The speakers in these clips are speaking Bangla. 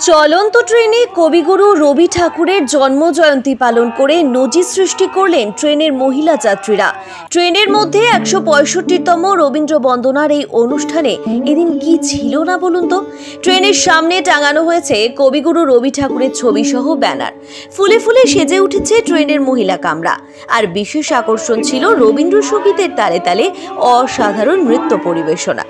চলন্ত ট্রেনে কবিগুরু রবি ঠাকুরের জন্মজয়ন্তী পালন করে নজির সৃষ্টি করলেন ট্রেনের মহিলা যাত্রীরা। ট্রেনের মধ্যে ১৬৫তম রবীন্দ্র বন্দনার এই অনুষ্ঠানে এদিন কি ছিল না বলুন তো। ট্রেনের সামনে টাঙানো হয়েছে কবিগুরু রবি ঠাকুরের ছবি সহ ব্যানার। ফুলে ফুলে সেজে উঠেছে ট্রেনের মহিলা কামরা। আর বিশেষ আকর্ষণ ছিল রবীন্দ্রসঙ্গীতের তালে তালে অসাধারণ নৃত্য পরিবেশনা।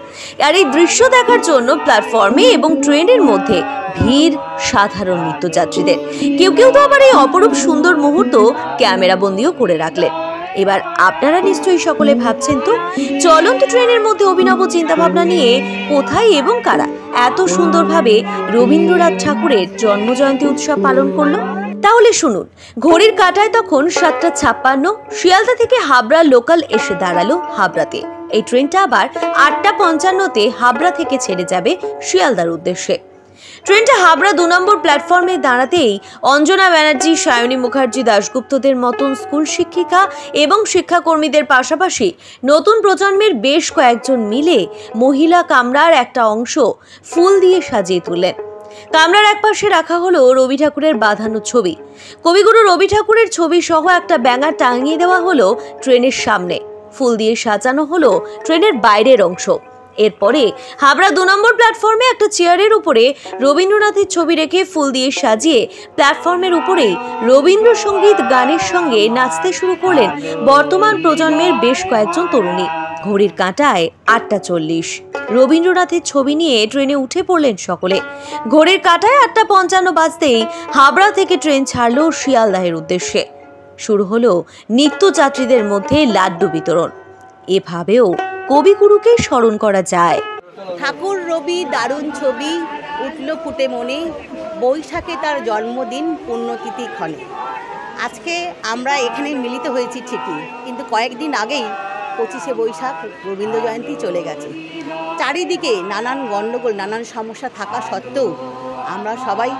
আর এই দৃশ্য দেখার জন্য প্ল্যাটফর্মে এবং ট্রেনের মধ্যে ভিড় সাধারণ নিত্যযাত্রীদের। কেউ কেউ তো আবার এই অপরূপ সুন্দর মুহূর্ত ক্যামেরা বন্দিও করে রাখলেন। এবার আপনারা নিশ্চয়ই সকলে ভাবছেন তো, চলন্ত ট্রেনের মধ্যে অভিনব চিন্তাভাবনা নিয়ে কোথায় এবং কারা এত সুন্দরভাবে রবীন্দ্রনাথ ঠাকুরের জন্মজয়ন্তী উৎসব পালন করলো। তাহলে শুনুন, ঘড়ির কাঁটায় তখন ৭টা ৫৬, শিয়ালদা থেকে হাবড়া লোকাল এসে দাঁড়ালো হাবড়াতে। এই ট্রেনটা আবার ৮টা ৫৫-তে হাবড়া থেকে ছেড়ে যাবে শিয়ালদার উদ্দেশ্যে। ট্রেনটা হাবড়া ২ নম্বর প্ল্যাটফর্মে দাঁড়াতেই অঞ্জনা ব্যানার্জি, সায়নী মুখার্জি দাশগুপ্তদের মতন স্কুল শিক্ষিকা এবং শিক্ষাকর্মীদের পাশাপাশি নতুন প্রজন্মের বেশ কয়েকজন মিলে মহিলা কামরার একটা অংশ ফুল দিয়ে সাজিয়ে তুললেন। কামরার একপাশে রাখা হলো রবি ঠাকুরের বাঁধানো ছবি। কবিগুরু রবি ঠাকুরের ছবি সহ একটা ব্যানার টাঙিয়ে দেওয়া হলো ট্রেনের সামনে। ফুল দিয়ে সাজানো হলো ট্রেনের বাইরের অংশ। এরপরে হাবড়া ২ নম্বর প্ল্যাটফর্মে একটা চেয়ারের উপরে রবীন্দ্রনাথের ছবি রেখে ফুল দিয়ে সাজিয়ে প্ল্যাটফর্মের উপরেই রবীন্দ্রসঙ্গীত গানের সঙ্গে নাচতে শুরু করলেন বর্তমান প্রজন্মের বেশ কয়েকজন তরুণী। ঘড়ির কাঁটায় ৮টা ৪০, রবীন্দ্রনাথের ছবি নিয়ে ট্রেনে উঠে পড়লেন সকলে। ঘড়ির কাঁটায় ৮টা ৫৫ বাজতেই হাবড়া থেকে ট্রেন ছাড়ল শিয়ালদাহের উদ্দেশ্যে। শুরু হলো নিত্যযাত্রীদের মধ্যে লাড্ডু বিতরণ। এভাবেও কবিগুরুকে স্মরণ করা যায়। ঠাকুর রবি দারুণ ছবি উঠল ফুটে মনে, বৈশাখে তার জন্মদিন পুণ্যতিথি ক্ষণে। আজকে আমরা এখানে মিলিত হয়েছি ঠিকই, কিন্তু কয়েকদিন আগেই ২৫শে বৈশাখ রবীন্দ্র জয়ন্তী চলে গেছে। চারিদিকে নানান গণ্ডগোল, নানান সমস্যা থাকা সত্ত্বেও আমরা সবাই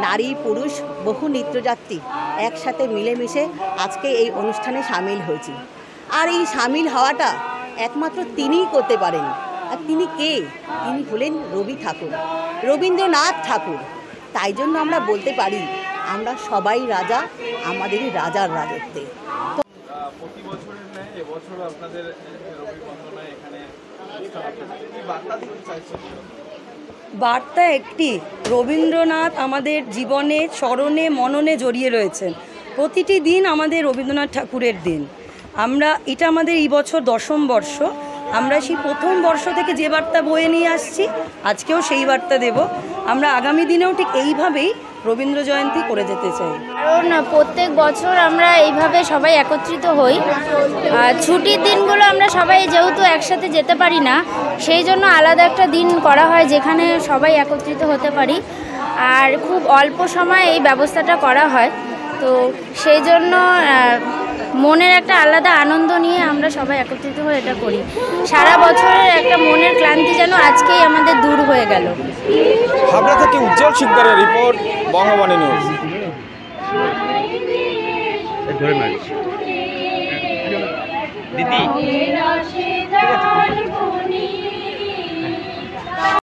নারী পুরুষ বহু নিত্যযাত্রী একসাথে মিলেমিশে আজকে এই অনুষ্ঠানে সামিল হয়েছি। আর এই সামিল হওয়াটা একমাত্র তিনিই করতে পারেন। আর তিনি কে? তিনি হলেন রবি ঠাকুর, রবীন্দ্রনাথ ঠাকুর। তাই জন্য আমরা বলতে পারি আমরা সবাই রাজা, আমাদেরই রাজার রাজত্বে। প্রতি বছরের ন্যায় এবছর আপনাদের রবি বন্দনায় এখানে বার্তা দিতে চাইছেন? বার্তা একটি, রবীন্দ্রনাথ আমাদের জীবনে স্মরণে মননে জড়িয়ে রয়েছেন। প্রতিটি দিন আমাদের রবীন্দ্রনাথ ঠাকুরের দিন। এটা আমাদের এই বছর ১০ম বর্ষ। আমরা সেই প্রথম বর্ষ থেকে যে বার্তা বয়ে নিয়ে আসছি, আজকেও সেই বার্তা দেব। আমরা আগামী দিনেও ঠিক এইভাবেই রবীন্দ্র জয়ন্তী করে যেতে চাই। কারণ প্রত্যেক বছর আমরা এইভাবে সবাই একত্রিত হই। ছুটির দিনগুলো আমরা সবাই যেহেতু একসাথে যেতে পারি না, সেই জন্য আলাদা একটা দিন করা হয় যেখানে সবাই একত্রিত হতে পারি। আর খুব অল্প সময় এই ব্যবস্থাটা করা হয়, তো সেই জন্য মনের একটা আলাদা আনন্দ নিয়ে আমরা সবাই একত্রিত হয়ে এটা করি। সারা বছরের একটা মনের ক্লান্তি যেন আজকেই আমাদের দূর হয়ে গেল। হাবড়া থেকে উজ্জ্বল শিকদারের রিপোর্ট, বঙ্গবাণী নিউজ। দিদি